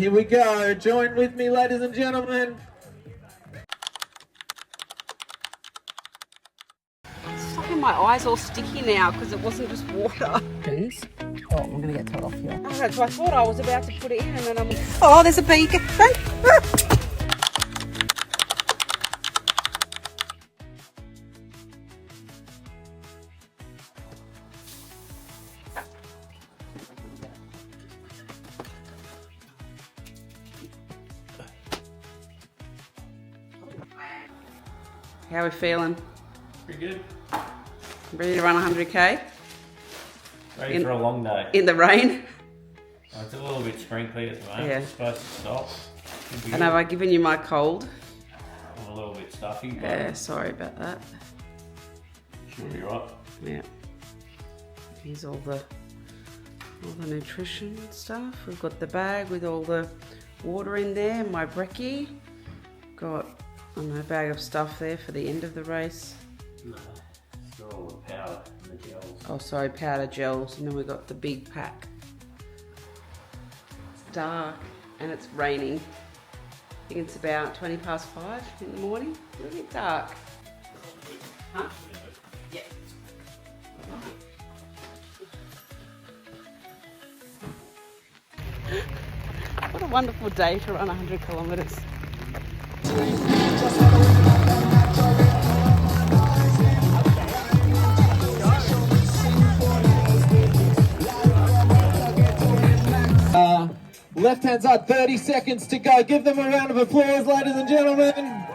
Here we go. Join with me, ladies and gentlemen. It's like my eyes all sticky now because it wasn't just water. Oh, I'm gonna get told off here. Okay, so I thought I was about to put it in and then I'm... Oh, there's a beacon. How are we feeling? Pretty good. Ready to run 100k? Ready for a long day. In the rain? Oh, it's a little bit sprinkly at the moment. Yeah. It's supposed to stop. And have I given you my cold? I'm a little bit stuffy, but Yeah, sorry about that. should be right. Yeah. Here's all the nutrition stuff. We've got the bag with all the water in there, my brekkie. Got, I don't know, a bag of stuff there for the end of the race. No, it's got all the powder and the gels. Oh, sorry, powder gels. And then we've got the big pack. It's dark and it's raining. I think it's about 5:20 in the morning. A little bit dark. Huh? Yeah. What a wonderful day to run 100 kilometres. Left hand side, 30 seconds to go. Give them a round of applause, ladies and gentlemen.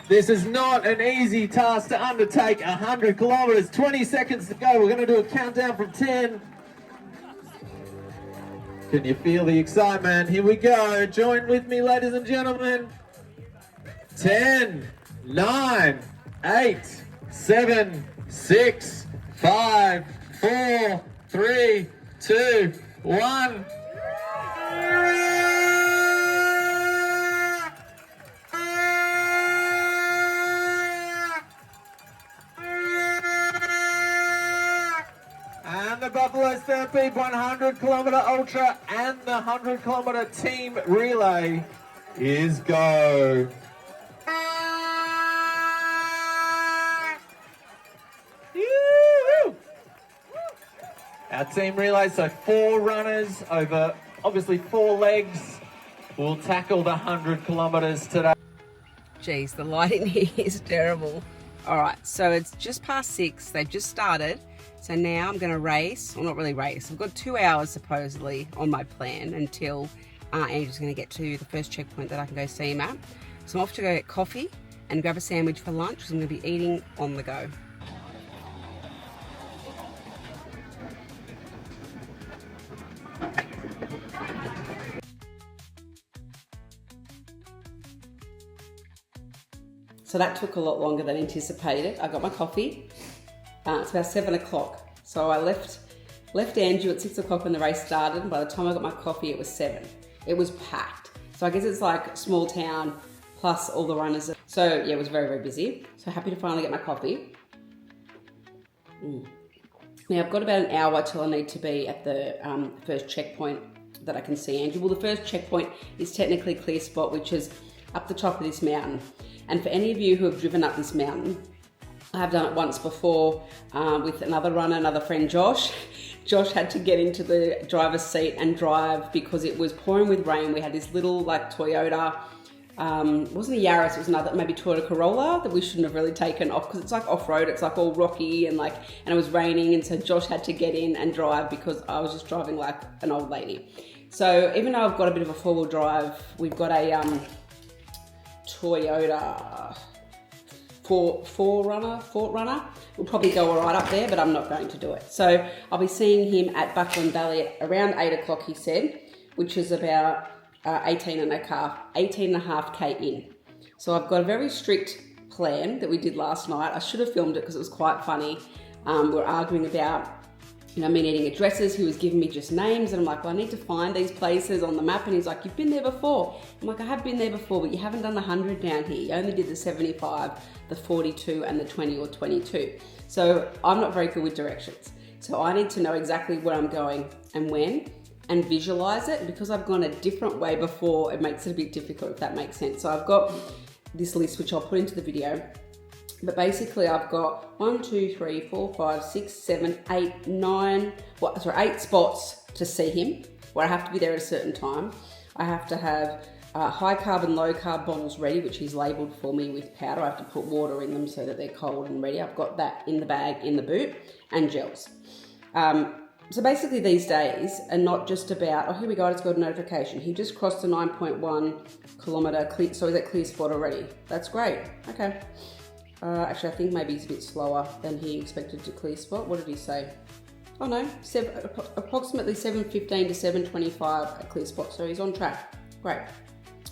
This is not an easy task to undertake, 100 kilometers, 20 seconds to go. We're going to do a countdown from 10. Can you feel the excitement? Here we go. Join with me, ladies and gentlemen. 10, 9, 8, 7, 6, 5, 4, 3, 2, 1. And the Buffalo Stampede 100 kilometer ultra and the 100 kilometer team relay is go. Our team relay, so 4 runners over obviously 4 legs, will tackle the 100 kilometers today. Geez, the light in here is terrible. All right, so it's just past 6. They've just started. So now I'm going to race, or not really race. I've got 2 hours supposedly on my plan until Andrew's going to get to the first checkpoint that I can go see him at. So I'm off to go get coffee and grab a sandwich for lunch because I'm going to be eating on the go. So that took a lot longer than anticipated. I got my coffee. It's about 7 o'clock. So I left Andrew at 6 o'clock when the race started. And by the time I got my coffee, it was 7. It was packed. So I guess it's like small town plus all the runners. So yeah, it was very, very busy. So happy to finally get my coffee. Now I've got about an hour till I need to be at the first checkpoint that I can see Andrew. Well, the first checkpoint is technically Clear Spot, which is up the top of this mountain. And for any of you who have driven up this mountain, I have done it once before with another runner, another friend, Josh. Josh had to get into the driver's seat and drive because it was pouring with rain. We had this little like Toyota, it wasn't a Yaris, it was another, maybe Toyota Corolla that we shouldn't have really taken off because it's like off-road, it's like all rocky and it was raining, and so Josh had to get in and drive because I was just driving like an old lady. So even though I've got a bit of a four-wheel drive, we've got a Toyota Fort Runner. We'll probably go all right up there, but I'm not going to do it. So I'll be seeing him at Buckland Valley at around 8 o'clock, he said, which is about 18 and a half K in. So I've got a very strict plan that we did last night. I should have filmed it because it was quite funny. We're arguing about, me needing addresses. He was giving me just names, and I'm like, well, I need to find these places on the map. And he's like, you've been there before. I'm like, I have been there before, but you haven't done the 100 down here. You only did the 75, the 42, and the 20 or 22. So I'm not very good with directions. So I need to know exactly where I'm going and when. and visualize it. Because I've gone a different way before, it makes it a bit difficult, if that makes sense. So I've got this list, which I'll put into the video. But basically I've got 1, 2, 3, 4, 5, 6, 7, 8, 9, 8 spots to see him, where I have to be there at a certain time. I have to have high carb and low carb bottles ready, which he's labelled for me with powder. I have to put water in them so that they're cold and ready. I've got that in the bag, in the boot, and gels. So basically these days are not just about, oh, here we go, I just got a notification. He just crossed the 9.1 kilometre clear, so he's at clear spot already. That's great, okay. Actually, I think maybe he's a bit slower than he expected to clear spot. What did he say? Oh no, approximately 7:15 to 7:25 at clear spot, so he's on track. Great.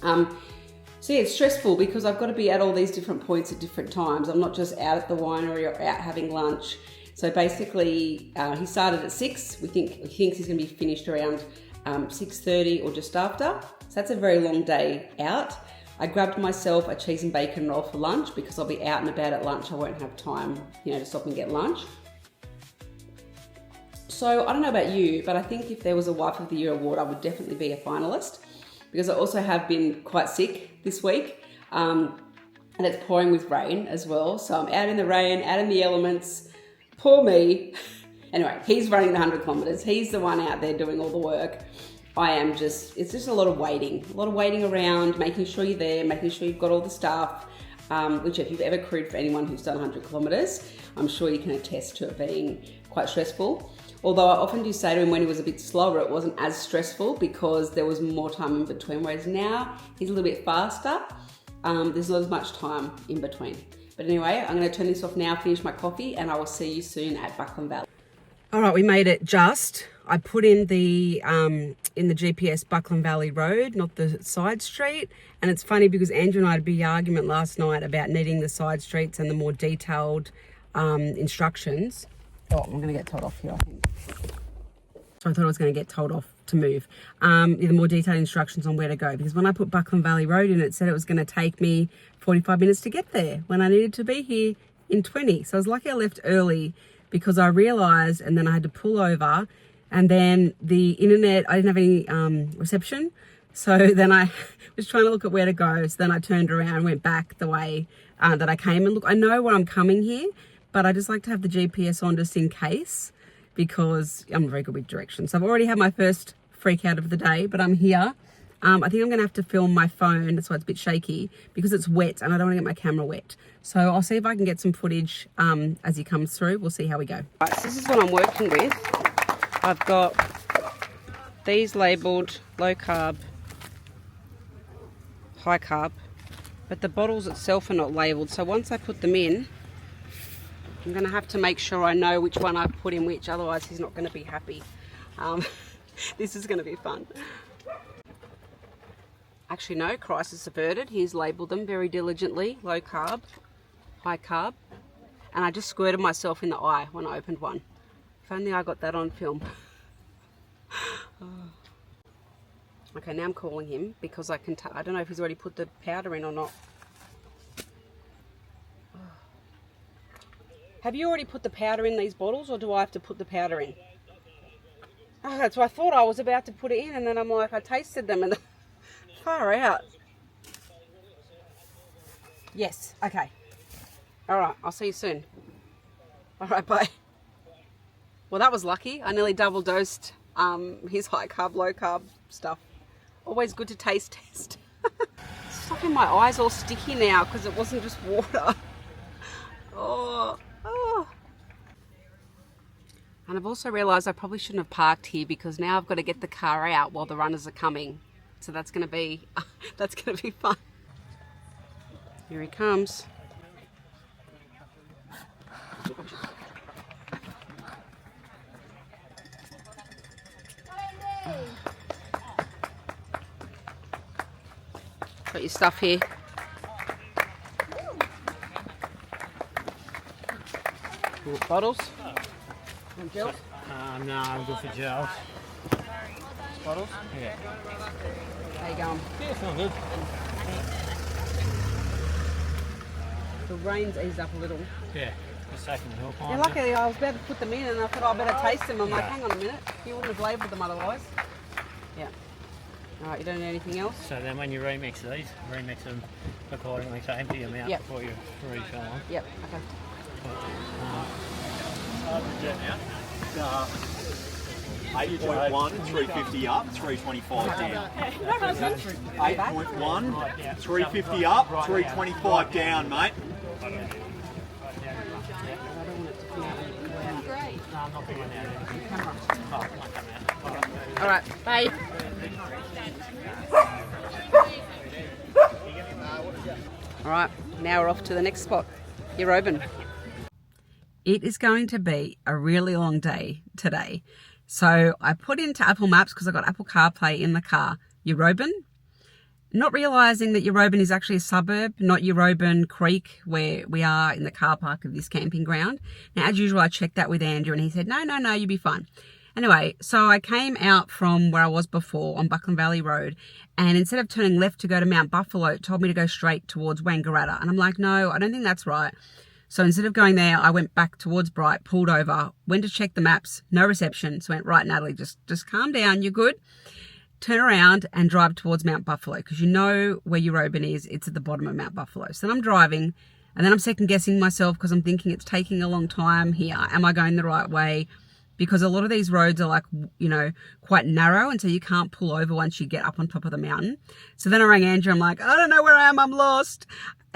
So yeah, it's stressful because I've got to be at all these different points at different times. I'm not just out at the winery or out having lunch. So basically, he started at 6. He thinks he's going to be finished around 6:30 or just after. So that's a very long day out. I grabbed myself a cheese and bacon roll for lunch because I'll be out and about at lunch. I won't have time, to stop and get lunch. So I don't know about you, but I think if there was a Wife of the Year award, I would definitely be a finalist, because I also have been quite sick this week, and it's pouring with rain as well. So I'm out in the rain, out in the elements. Poor me. Anyway, he's running the 100 kilometres. He's the one out there doing all the work. It's just a lot of waiting around, making sure you're there, making sure you've got all the stuff, which if you've ever crewed for anyone who's done 100 kilometres, I'm sure you can attest to it being quite stressful. Although I often do say to him when he was a bit slower, it wasn't as stressful because there was more time in between, whereas now he's a little bit faster. There's not as much time in between. But anyway, I'm going to turn this off now, finish my coffee, and I will see you soon at Buckland Valley. All right, we made it just. I put in the GPS Buckland Valley Road, not the side street. And it's funny because Andrew and I had a big argument last night about needing the side streets and the more detailed instructions. Oh, I'm going to get told off here, I think. So I thought I was going to get told off to move. The more detailed instructions on where to go. Because when I put Buckland Valley Road in, it said it was going to take me 45 minutes to get there when I needed to be here in 20. So I was lucky I left early because I realised, and then I had to pull over, and then the internet, I didn't have any reception. So then I was trying to look at where to go. So then I turned around and went back the way that I came. And look, I know where I'm coming here, but I just like to have the GPS on just in case, because I'm very good with directions. So I've already had my first freak out of the day, but I'm here. I think I'm going to have to film my phone. That's why it's a bit shaky, because it's wet and I don't want to get my camera wet. So I'll see if I can get some footage as he comes through. We'll see how we go. Right, so this is what I'm working with. I've got these labelled low carb, high carb, but the bottles itself are not labelled. So once I put them in, I'm going to have to make sure I know which one I put in which, otherwise he's not going to be happy. This is going to be fun. Actually, no, crisis averted. He's labelled them very diligently. Low carb, high carb. And I just squirted myself in the eye when I opened one. If only I got that on film. Okay, now I'm calling him because I can I don't know if he's already put the powder in or not. Have you already put the powder in these bottles, or do I have to put the powder in? Oh, that's what I thought. I was about to put it in, and then I'm like, I tasted them and far out. Yes, okay. All right, I'll see you soon. All right, bye. Well, that was lucky. I nearly double dosed his high carb, low carb stuff. Always good to taste test. Stuff in my eyes all sticky now because it wasn't just water. Oh. And I've also realised I probably shouldn't have parked here because now I've got to get the car out while the runners are coming. So that's going to be fun. Here he comes. Got your stuff here. Bottles? And gels? No, I'm good for gels. Bottles? Yeah. How you going? Yeah, it's not good. The rain's eased up a little. Yeah, just taking the hill climb. Yeah, luckily I was about to put them in and I thought I better taste them. I'm like, hang on a minute, you wouldn't have labelled them otherwise. Yeah. All right, you don't need anything else? So then when you remix these, remix them accordingly. So empty them out before you refill them. Yep, okay. 8.1, 350 up, 325 down. 8.1, 350 up, 325 down, mate. All right, bye. All right, now we're off to the next spot, Euroban. It is going to be a really long day today. So I put into Apple Maps, because I got Apple CarPlay in the car, Euroban, not realising that Euroban is actually a suburb, not Euroban Creek, where we are in the car park of this camping ground. Now, as usual, I checked that with Andrew and he said, no, you'll be fine. Anyway, so I came out from where I was before on Buckland Valley Road, and instead of turning left to go to Mount Buffalo, it told me to go straight towards Wangaratta. And I'm like, no, I don't think that's right. So instead of going there, I went back towards Bright, pulled over, went to check the maps, no reception. So I went, right, Natalie, just calm down, you're good. Turn around and drive towards Mount Buffalo, because you know where Euroban is, it's at the bottom of Mount Buffalo. So then I'm driving, and then I'm second guessing myself because I'm thinking it's taking a long time here. Am I going the right way? Because a lot of these roads are like, you know, quite narrow, and so you can't pull over once you get up on top of the mountain. So then I rang Andrew, I'm like, I don't know where I am, I'm lost.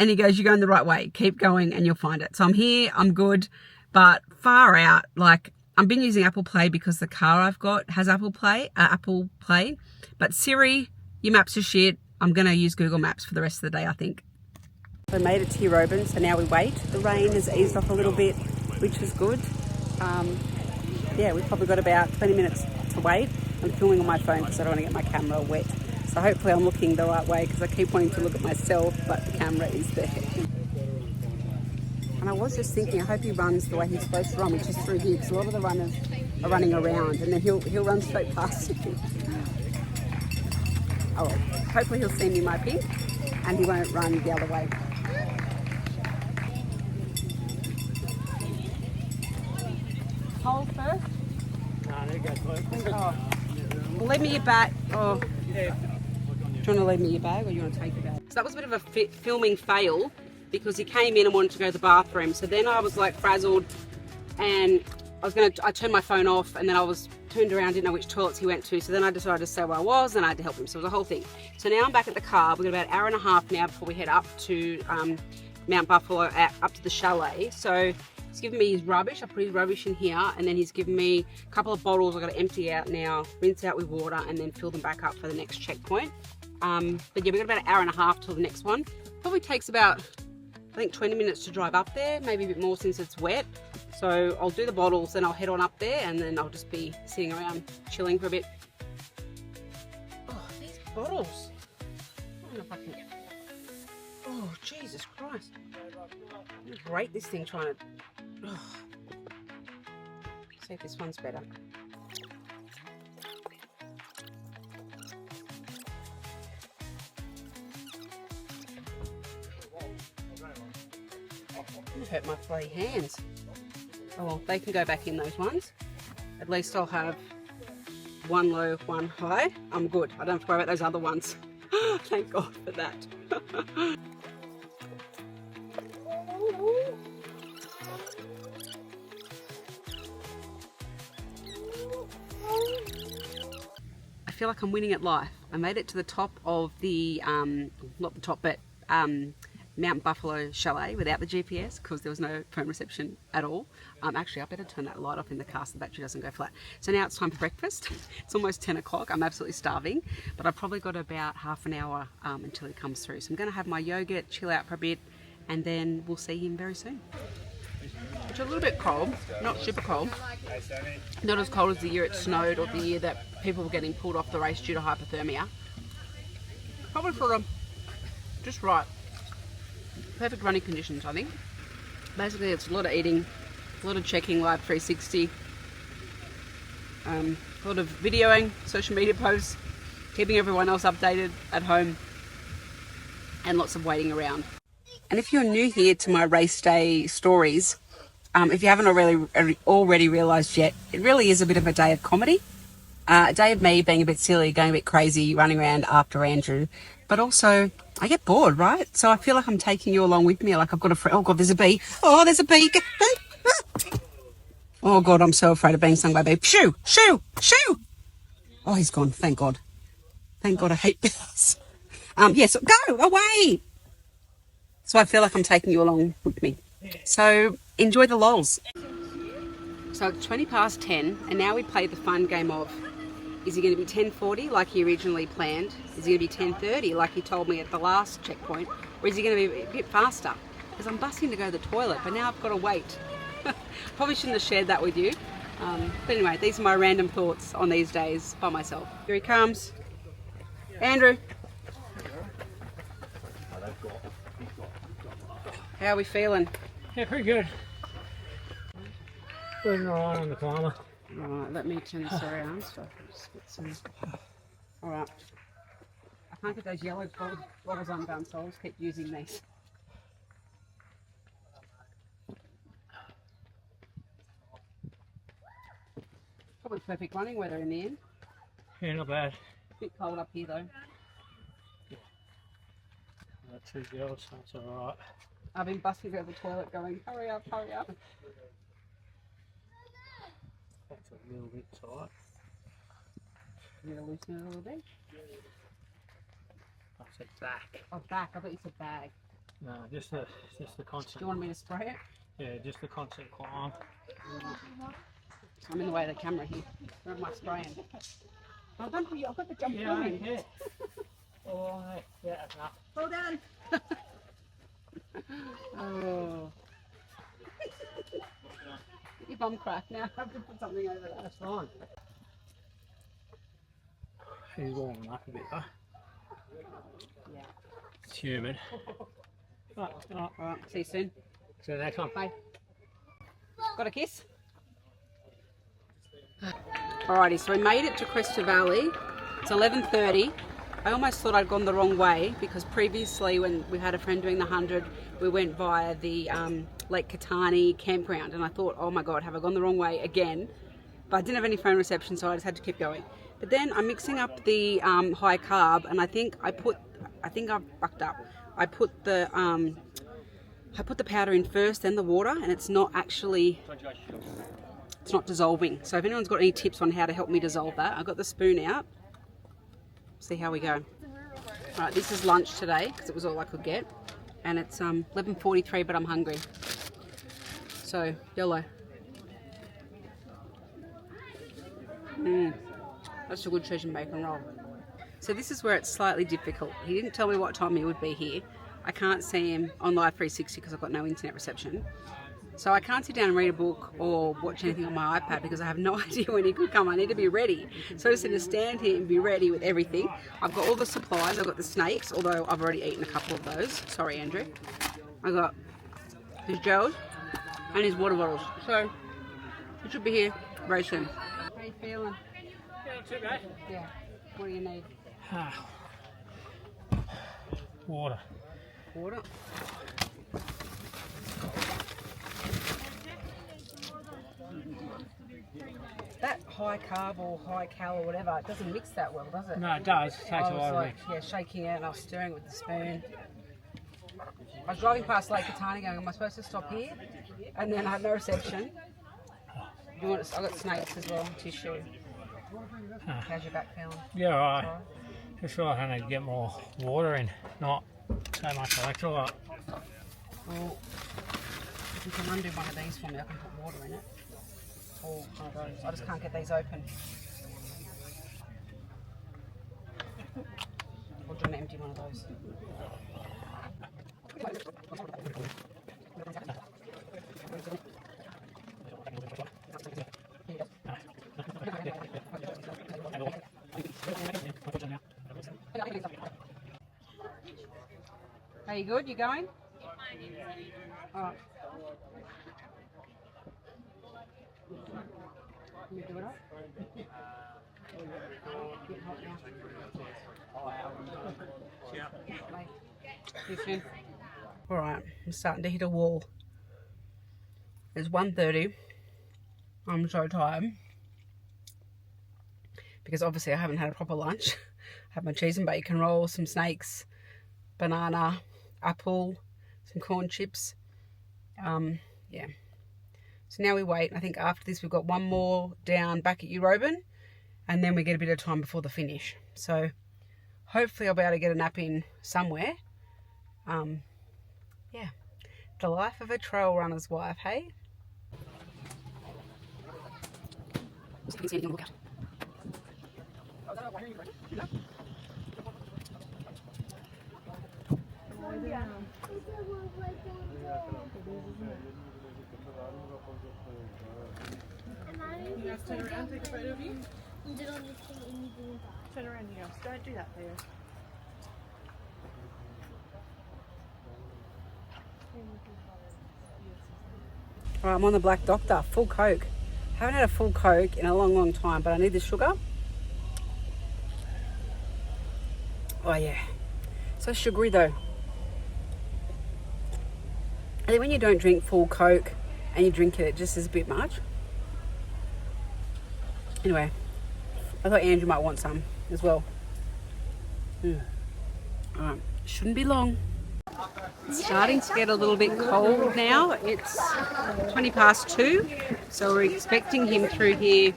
And he goes, you're going the right way, keep going and you'll find it. So I'm here, I'm good, but far out. Like, I've been using Apple Play because the car I've got has Apple Play, but Siri, your maps are shit. I'm going to use Google Maps for the rest of the day, I think. We made it to Euroban, so now we wait. The rain has eased off a little bit, which is good. Yeah, we've probably got about 20 minutes to wait. I'm filming on my phone because I don't want to get my camera wet. So hopefully I'm looking the right way, because I keep wanting to look at myself, but the camera is there. And I was just thinking, I hope he runs the way he's supposed to run, which is through here, because a lot of the runners are running around, and then he'll run straight past me. Oh, well, hopefully he'll see me my pink, and he won't run the other way. Hold first. No, there you go, close. Oh. Well, leave me your bag. Oh. Yeah. Do you want to leave me your bag, or you want to take your bag? So that was a bit of a filming fail, because he came in and wanted to go to the bathroom. So then I was like frazzled, and I turned my phone off, and then I was turned around, didn't know which toilets he went to. So then I decided to stay where I was, and I had to help him. So it was a whole thing. So now I'm back at the car. We've got about an hour and a half now before we head up to Mount Buffalo, up to the chalet. So he's given me his rubbish. I put his rubbish in here, and then he's given me a couple of bottles I've got to empty out now, rinse out with water, and then fill them back up for the next checkpoint. But yeah, we've got about an hour and a half till the next one. Probably takes about, I think, 20 minutes to drive up there, maybe a bit more since it's wet. So I'll do the bottles, then I'll head on up there, and then I'll just be sitting around chilling for a bit. Oh, these bottles. I don't know if I can get... Oh, Jesus Christ. I'm gonna rate this thing trying to... Oh. See if this one's better. Hurt my bloody hands. Oh well, they can go back in those ones. At least I'll have one low, one high. I'm good. I don't have to worry about those other ones. Thank God for that. I feel like I'm winning at life. I made it to the top of the, not the top, but Mount Buffalo Chalet without the GPS, because there was no phone reception at all. Actually, I better turn that light off in the car so the battery doesn't go flat. So now it's time for breakfast. It's almost 10 o'clock. I'm absolutely starving, but I've probably got about half an hour until he comes through. So I'm going to have my yogurt, chill out for a bit, and then we'll see him very soon. It's a little bit cold, not super cold. Not as cold as the year it snowed, or the year that people were getting pulled off the race due to hypothermia. Probably for just right. Perfect running conditions, I think. Basically, it's a lot of eating, a lot of checking Live 360, a lot of videoing, social media posts, keeping everyone else updated at home, and lots of waiting around. And if you're new here to my race day stories, if you haven't already realised yet, it really is a bit of a day of comedy. A day of me being a bit silly, going a bit crazy, running around after Andrew. But also, I get bored, right? So I feel like I'm taking you along with me. Like I've got a friend. Oh, God, there's a bee. Oh, there's a bee. Oh, God, I'm so afraid of being stung by a bee. Shoo, shoo, shoo. Oh, he's gone. Thank God. Thank God I hate bees. Yes, go away. So I feel like I'm taking you along with me. So enjoy the lols. So it's 20 past 10 and now we play the fun game of, is he going to be 10:40 like he originally planned? Is he going to be 10:30 like he told me at the last checkpoint? Or is he going to be a bit faster? Because I'm busting to go to the toilet, but now I've got to wait. Probably shouldn't have shared that with you. But anyway, these are my random thoughts on these days by myself. Here he comes. Andrew. How are we feeling? Yeah, pretty good. Moving along on the climber. Alright, let me turn this around so I can just get some. Alright. I can't get those yellow bottles undone, so I'll just keep using these. Probably perfect running weather in the end. Yeah, not bad. Bit cold up here though. Got 2 girls, so that's alright. I've been busting to the toilet going, hurry up, hurry up. That's a little bit tight. I'm going to loosen it a little bit. I said back. Oh, back. I thought you said bag. No, just the Do constant. you want me to spray it? Yeah, just the constant climb. I'm in the way of the camera here. Where am I spraying? I've got the jump Yeah, filming. yeah. Oh, yeah, that's enough. Well done. Oh. Your bum cracked now. I have to put something over that. That's fine. He's warming up a bit though. Yeah. It's humid. Right, right. Alright, see you soon. See you next one. Bye. Got a kiss? Alrighty, so we made it to Cresta Valley. It's 11:30. I almost thought I'd gone the wrong way because previously when we had a friend doing the 100, we went via the Lake Katani campground and I thought, oh my God, have I gone the wrong way again? But I didn't have any phone reception, so I just had to keep going. But then I'm mixing up the high carb and I think I've fucked up. I put the powder in first, then the water, and it's not dissolving. So if anyone's got any tips on how to help me dissolve that, I got the spoon out. See how we go. Alright, this is lunch today because it was all I could get, and it's 11:43, but I'm hungry. So YOLO. That's a good cheese and bacon roll. So this is where it's slightly difficult. He didn't tell me what time he would be here. I can't see him on Live 360 because I've got no internet reception. So I can't sit down and read a book or watch anything on my iPad because I have no idea when he could come. I need to be ready. So I just need to stand here and be ready with everything. I've got all the supplies. I've got the snakes, although I've already eaten a couple of those. Sorry, Andrew. I got his gels and his water bottles. So he should be here very soon. How are you feeling? Yeah, not too bad. Yeah. What do you need? Water. Water. That high carb or high cal or whatever, it doesn't mix that well, does it? No, it does. It takes I a was while to like, mix. yeah, shaking it and I was stirring with the spoon. I was driving past Lake Katani going, am I supposed to stop here? And then I had no reception. You want? I got snakes as well, tissue. How's your back feeling? Yeah, alright. Just feel like I need to get more water in, not so much electrolyte. Well, if you can undo one of these for me, I can put water in it. Or one of those. I just can't get these open. Or do you want to empty one of those? Are you good? You going? Alright. Can you do it up? Get hot now. Alright, I'm starting to hit a wall. It's 1:30. I'm so tired. because obviously I haven't had a proper lunch. I had my cheese and bacon roll, some snakes, banana, apple, some corn chips. Yeah. So now we wait. I think after this we've got one more down back at Euroban, and then we get a bit of time before the finish. So hopefully I'll be able to get a nap in somewhere. Yeah, the life of a trail runner's wife, hey? Turn around, yes. Don't do that, Theo. Alright, I'm on the Black Doctor, full Coke. Haven't had a full Coke in a long time, but I need the sugar. Oh yeah, so sugary though. I think when you don't drink full Coke and you drink it, it just is a bit much. Anyway, I thought Andrew might want some as well. Alright, shouldn't be long. It's starting to get a little bit cold now. It's 2:20, so we're expecting him through here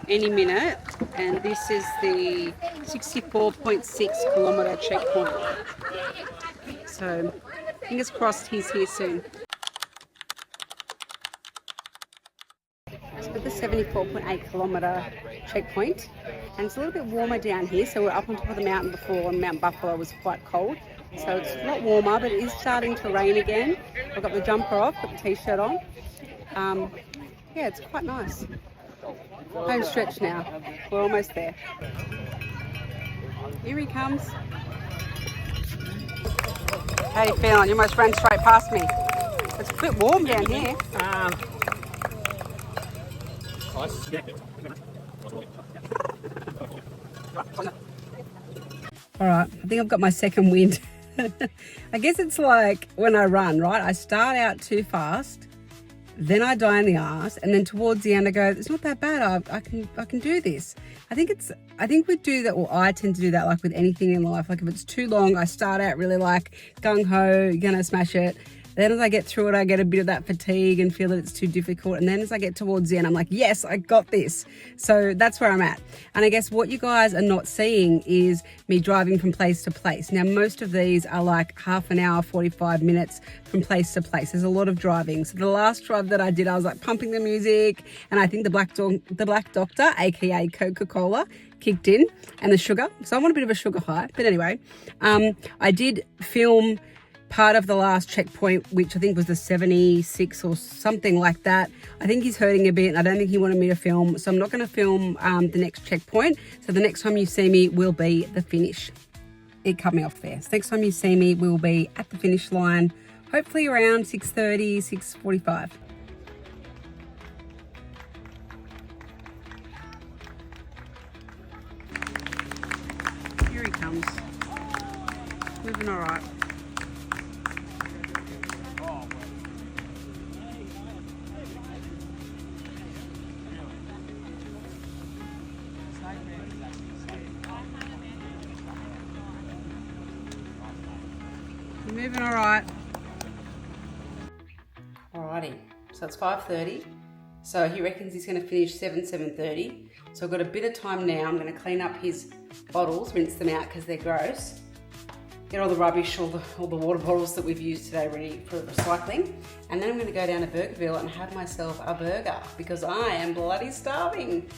any minute. And this is the 64.6 kilometre checkpoint. So fingers crossed he's here soon. So at the 74.8 kilometre checkpoint, and it's a little bit warmer down here. So we're up on top of the mountain before, and Mount Buffalo was quite cold. So it's a lot warmer, but it is starting to rain again. I've got the jumper off, got the t-shirt on. Yeah, it's quite nice. Home stretch now. We're almost there. Here he comes. How you feeling? You almost ran straight past me. It's a bit warm down here. Alright, I think I've got my second wind. I guess it's like when I run, right? I start out too fast, then I die in the arse, and then towards the end I go, it's not that bad, I can do this. I think we do that, or I tend to do that like with anything in life. Like if it's too long, I start out really like gung-ho, gonna smash it. Then as I get through it, I get a bit of that fatigue and feel that it's too difficult. And then as I get towards the end, I'm like, yes, I got this. So that's where I'm at. And I guess what you guys are not seeing is me driving from place to place. Now, most of these are like half an hour, 45 minutes from place to place. There's a lot of driving. So the last drive that I did, I was like pumping the music, and I think the Black Doctor, aka Coca-Cola, kicked in, and the sugar. So I'm on a bit of a sugar high. But anyway, I did film part of the last checkpoint, which I think was the 76 or something like that. I think he's hurting a bit. I don't think he wanted me to film, so I'm not going to film the next checkpoint. So the next time you see me will be the finish. It cut me off there. So next time you see me, we'll be at the finish line, hopefully around 6:30, 6:45. Here he comes. Moving all right. Moving all right. Alrighty, so it's 5:30. So he reckons he's going to finish 7:30. So I've got a bit of time now. I'm going to clean up his bottles, rinse them out because they're gross. Get all the rubbish, all the water bottles that we've used today ready for recycling. And then I'm going to go down to Burgerville and have myself a burger because I am bloody starving.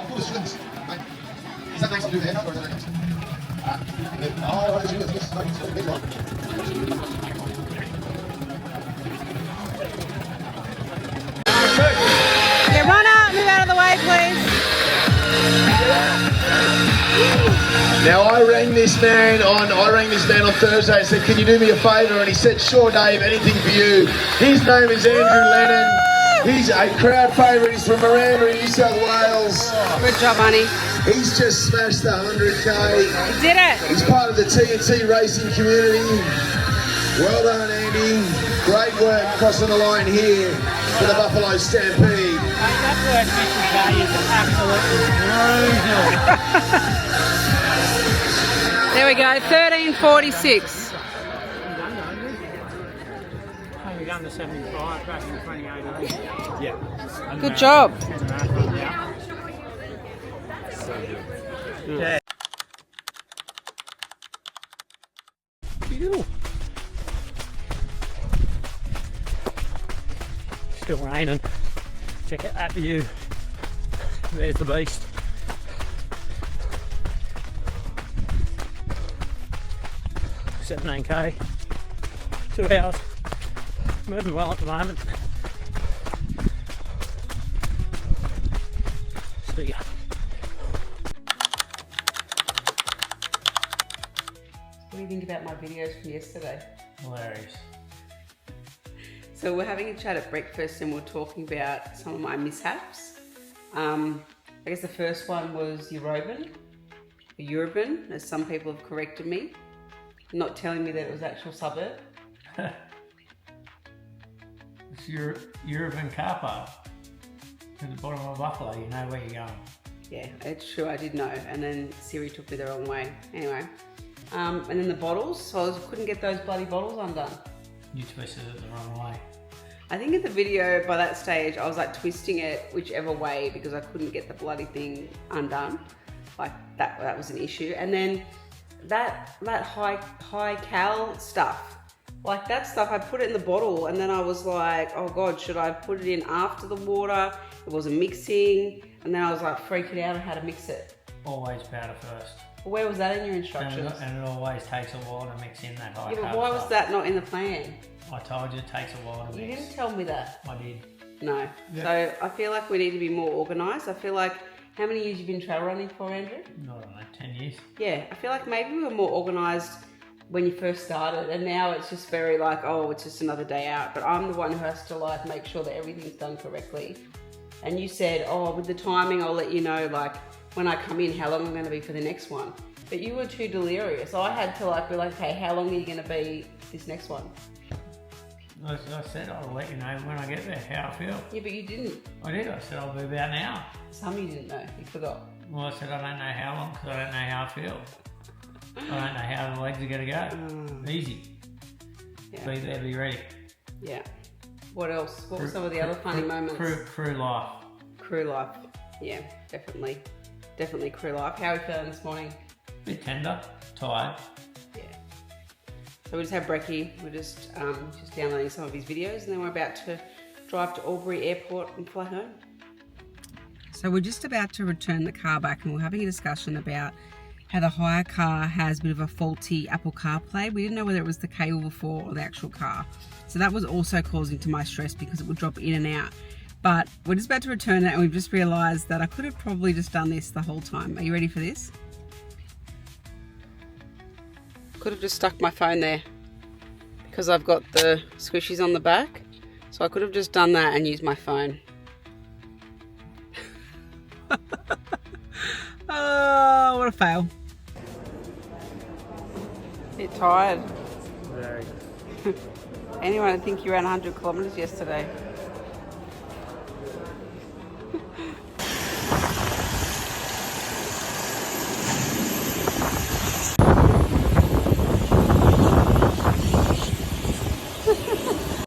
Full of students. Is that nice to do there? Or is that nice? Yeah, runner, move out of the way, please. Now I rang this man on Thursday and said, can you do me a favour? And he said, sure Dave, anything for you. His name is Andrew Lennon. He's a crowd favourite. He's from Miranda in New South Wales. Good job, honey. He's just smashed the 100k. You did it. He's part of the TNT racing community. Well done, Andy. Great work crossing the line here for the Buffalo Stampede. That first 50k is absolutely brutal. There we go, 13:46. We've done the 75 back in 2018. Yeah. Good job. Yeah. Beautiful. Still raining. Check out that view. There's the beast. $17k. 2 hours. Moving well at the moment. See ya. What do you think about my videos from yesterday? Hilarious. So we're having a chat at breakfast and we're talking about some of my mishaps. I guess the first one was Euroban, as some people have corrected me, not telling me that it was actual suburb. It's your European car park at the bottom of Buffalo. You know where you're going. Yeah, it's true, I did know, and then Siri took me the wrong way. Anyway, and then the bottles, so I couldn't get those bloody bottles undone. You twisted it the wrong way. I think in the video, by that stage, I was like twisting it whichever way because I couldn't get the bloody thing undone. Like that was an issue. And then that high cal stuff, like that stuff, I put it in the bottle and then I was like, oh God, should I put it in after the water? It wasn't mixing. And then I was like freaking out on how to mix it. Always powder first. Where was that in your instructions? And it always takes a while to mix in that high Yeah, but carb why was stuff. that not in the plan? I told you it takes a while to You mix. didn't tell me that. I did. No. Yeah. So I feel like we need to be more organised. I feel like, how many years you've been trail running for, Andrew? Not on 10 years. Yeah, I feel like maybe we were more organised when you first started, and now it's just very like, oh, it's just another day out. But I'm the one who has to like make sure that everything's done correctly. And you said, oh, with the timing, I'll let you know like when I come in how long I'm going to be for the next one. But you were too delirious. I had to like be like, hey, how long are you going to be this next one? I said I'll let you know when I get there how I feel. Yeah, but you didn't. I did. I said I'll be about an hour. Some you didn't know. You forgot. Well, I said I don't know how long because I don't know how I feel. I don't know how the legs are going to go. Easy. Yeah. Be there, be ready. Yeah. What else? What were some of the other funny moments? Crew life. Crew life. Yeah, definitely. Definitely crew life. How are we feeling this morning? Bit tender, tired. Yeah. So we just had brekkie. We're just downloading some of his videos, and then we're about to drive to Albury Airport and fly home. So we're just about to return the car back, and we're having a discussion about how the hire car has a bit of a faulty Apple CarPlay. We didn't know whether it was the cable before or the actual car. So that was also causing to my stress because it would drop in and out. But we're just about to return it, and we've just realised that I could have probably just done this the whole time. Are you ready for this? Could have just stuck my phone there because I've got the squishies on the back. So I could have just done that and used my phone. Oh, what a fail. Bit tired. Very. Anyway, I think you ran 100 kilometres yesterday.